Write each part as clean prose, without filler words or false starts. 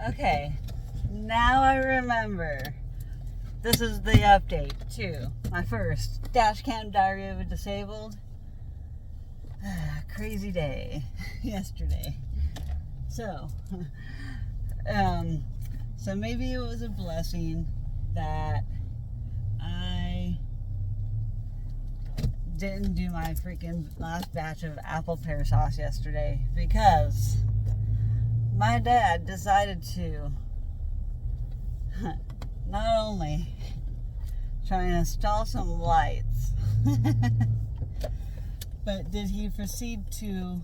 Okay, now I remember. This is the update to my first Dashcam diary of a disabled. Crazy day yesterday. So maybe it was a blessing that I didn't do my freaking last batch of apple pear sauce yesterday, because my dad decided to not only try and install some lights, but did he proceed to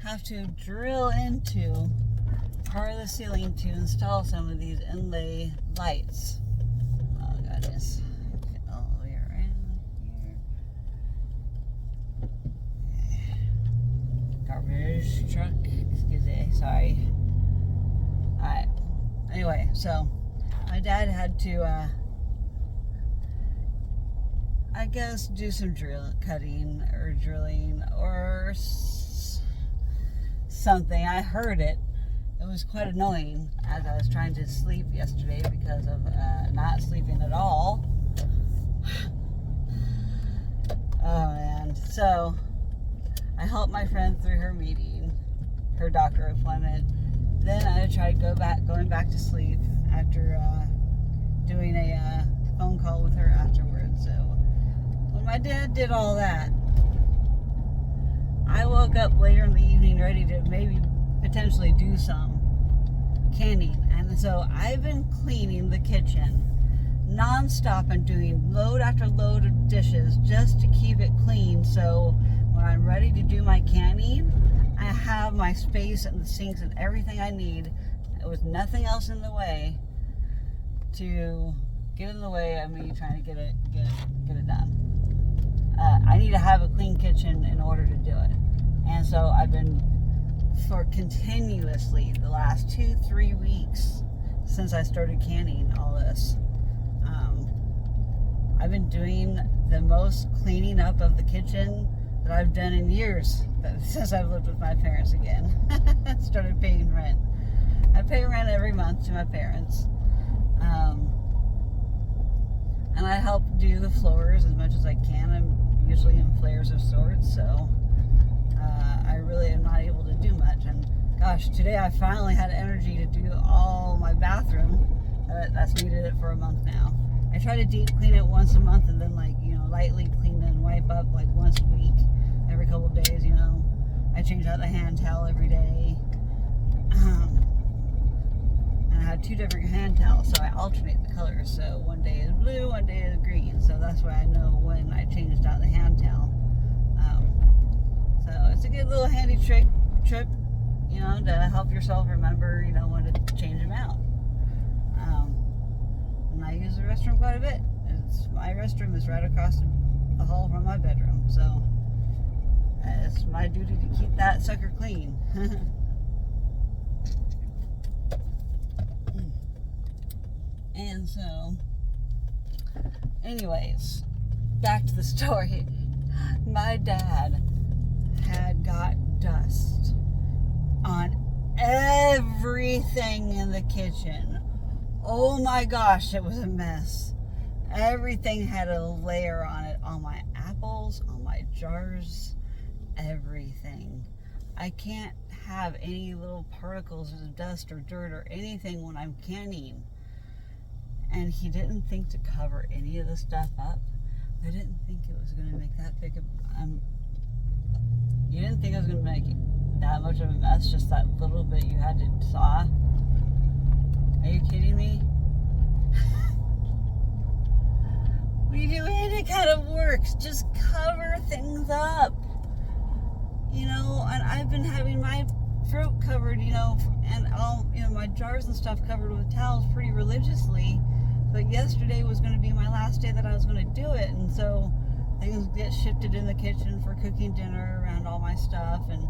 have to drill into part of the ceiling to install some of these inlay lights. Oh goodness. Get all the way around here. Garbage truck. Excuse me. Sorry. Alright. Anyway, so my dad had to I guess do some drilling or something. I heard it. It was quite annoying as I was trying to sleep yesterday because of not sleeping at all. Oh man. So I helped my friend through her meeting, her doctor appointment. Then I tried going back to sleep after doing a phone call with her afterwards. So when my dad did all that, I woke up later in the evening ready to maybe potentially do some canning. And so I've been cleaning the kitchen non-stop and doing load after load of dishes just to keep it clean, so when I'm ready to do my canning, I have my space and the sinks and everything I need with nothing else in the way to get in the way of me trying to get it done. I need to have a clean kitchen in order to do it. And so I've been, for continuously the last 2-3 weeks since I started canning all this, I've been doing the most cleaning up of the kitchen that I've done in years since I've lived with my parents again. Started paying rent. I pay rent every month to my parents. And I help do the floors as much as I can. I'm usually in flares of sorts, so I really am not able to do much. And gosh, today I finally had energy to do all my bathroom. That's needed it for a month now. I try to deep clean it once a month and then lightly clean and wipe up like once a week, every couple of days, I change out the hand towel every day. And I have 2 different hand towels, so I alternate the colors. So one day is blue, one day is green. So that's why I know when I changed out the hand towel. So it's a good little handy trip, to help yourself remember, when to change them out. And I use the restroom quite a bit. My restroom is right across the hall from my bedroom, so it's my duty to keep that sucker clean. And so, anyways, back to the story. My dad had got dust on everything in the kitchen. Oh my gosh, it was a mess. Everything had a layer on it. On my apples, on my jars, everything. I can't have any little particles of dust or dirt or anything when I'm canning. And he didn't think to cover any of the stuff up. I didn't think it was going to make that big of you didn't think I was going to make that much of a mess, just that little bit you had to saw? Are you kidding me? When you do any kind of works, just cover things up. And I've been having my throat covered, and all, my jars and stuff covered with towels pretty religiously. But yesterday was going to be my last day that I was going to do it, and so things get shifted in the kitchen for cooking dinner around all my stuff, and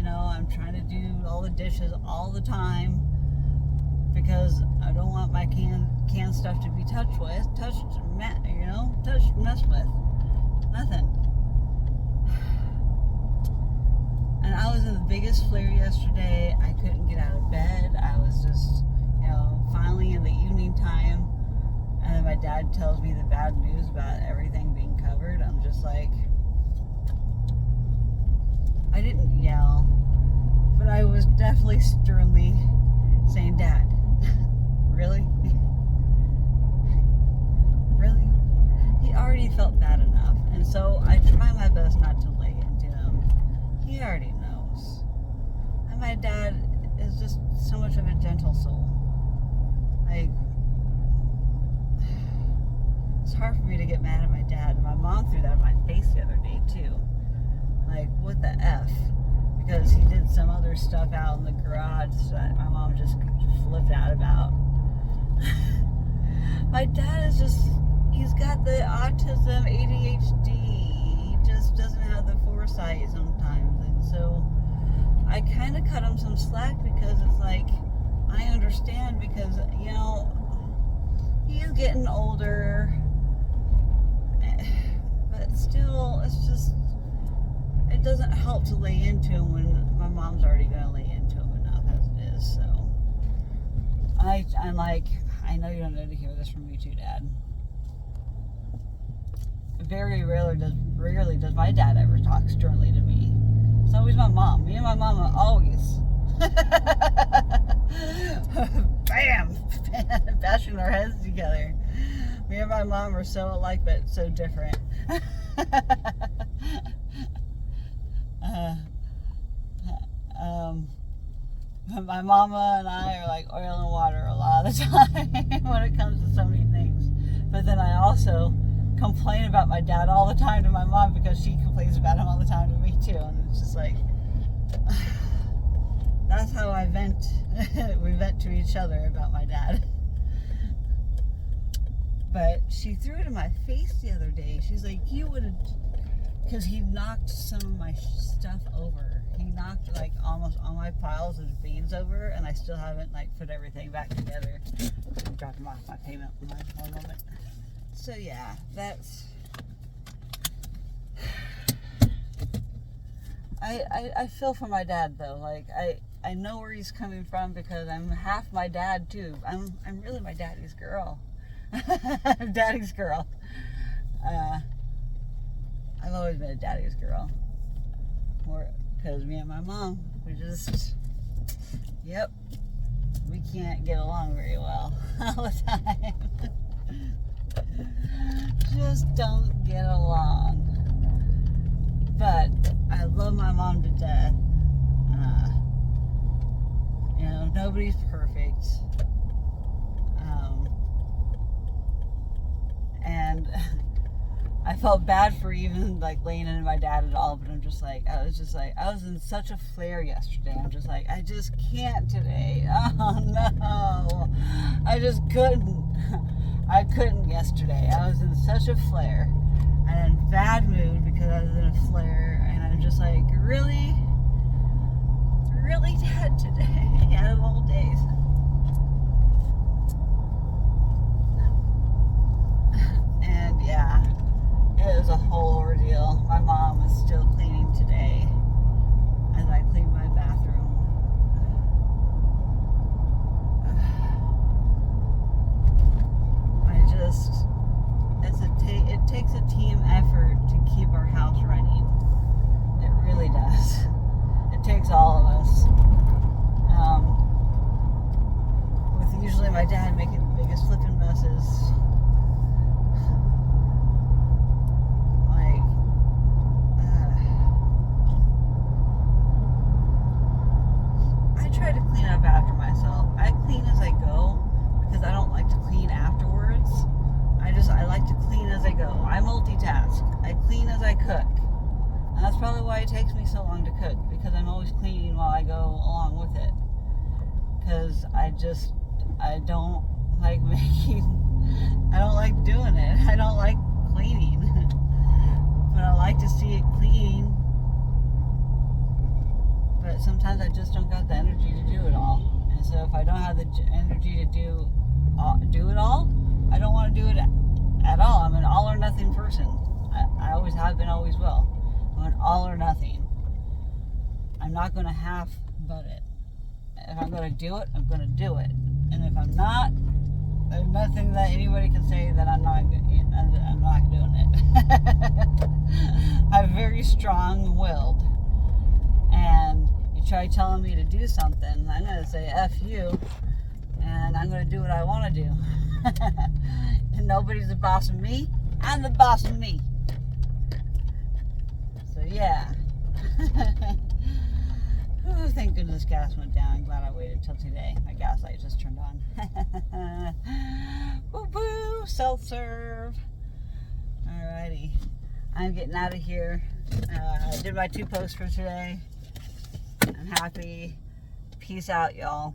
I'm trying to do all the dishes all the time because I don't want my canned stuff to be messed with. Nothing. And I was in the biggest flare yesterday. I couldn't get out of bed. I was just dad tells me the bad news about everything being covered, I'm just like, I didn't yell, but I was definitely sternly saying, Dad, really? Really? He already felt bad enough, and so I try my best not to lay into him. He already knows. And my dad is just so much of a gentle soul. Like, it's hard for me to get mad at my dad. And my mom threw that in my face the other day too. Like, what the F? Because he did some other stuff out in the garage that my mom just flipped out about. My dad is just, he's got the autism, ADHD. He just doesn't have the foresight sometimes. And so I kind of cut him some slack because it's like, I understand because, you know, he's getting older. But still, it's just, it doesn't help to lay into him when my mom's already going to lay into him enough as it is. So I'm like, I know you don't need to hear this from me too, Dad. Very rarely does my dad ever talk sternly to me. It's always my mom. Me and my mom are always bam, bashing our heads together. Me and my mom are so alike but so different. My mama and I are like oil and water a lot of the time when it comes to so many things. But then I also complain about my dad all the time to my mom because she complains about him all the time to me too. And it's just like, that's how I vent. We vent to each other about my dad. But she threw it in my face the other day. She's like, you would have, because he knocked some of my stuff over. He knocked like almost all my piles of beans over, and I still haven't like put everything back together. I'm dropping off my payment one moment. So yeah, that's. I feel for my dad though. Like I know where he's coming from because I'm half my dad too. I'm really my daddy's girl. I'm daddy's girl. I've always been a daddy's girl. More because me and my mom, we just, yep, we can't get along very well all the time. Just don't get along. But I love my mom to death. You know, nobody's perfect. And I felt bad for even like laying into my dad at all, but I was in such a flare yesterday. I'm just like, I just can't today. Oh no. I just couldn't. I couldn't yesterday. I was in such a flare and in bad mood because I was in a flare, and I'm just like, really? Really, Dad, today? Out of all days. And yeah, it was a whole ordeal. My mom is still cleaning today as I clean my bathroom. It takes a team effort to keep our house running. It really does. It takes all of us. With usually my dad making the biggest flipping messes. I try to clean up after myself. I clean as I go because I don't like to clean afterwards. I like to clean as I go. I multitask. I clean as I cook. And that's probably why it takes me so long to cook, because I'm always cleaning while I go along with it. Because I don't like I don't like doing it. I don't like cleaning. But I like to see it clean. But sometimes I just don't got the energy to do it all. And so if I don't have the energy to do it all, I don't want to do it at all. I'm an all or nothing person. I always have been, always will. I'm an all or nothing. I'm not going to half-butt it. If I'm going to do it, I'm going to do it. And if I'm not, There's nothing that anybody can say that I'm not doing it. I'm very strong-willed, and you try telling me to do something, I'm gonna say F you, and I'm gonna do what I want to do. And nobody's the boss of me. I'm the boss of me. So yeah. Ooh, thank goodness gas went down. I'm glad I waited till today. My gas light just turned on. Boo boo, self-serve. Alrighty. I'm getting out of here. I did my 2 posts for today. I'm happy. Peace out, y'all.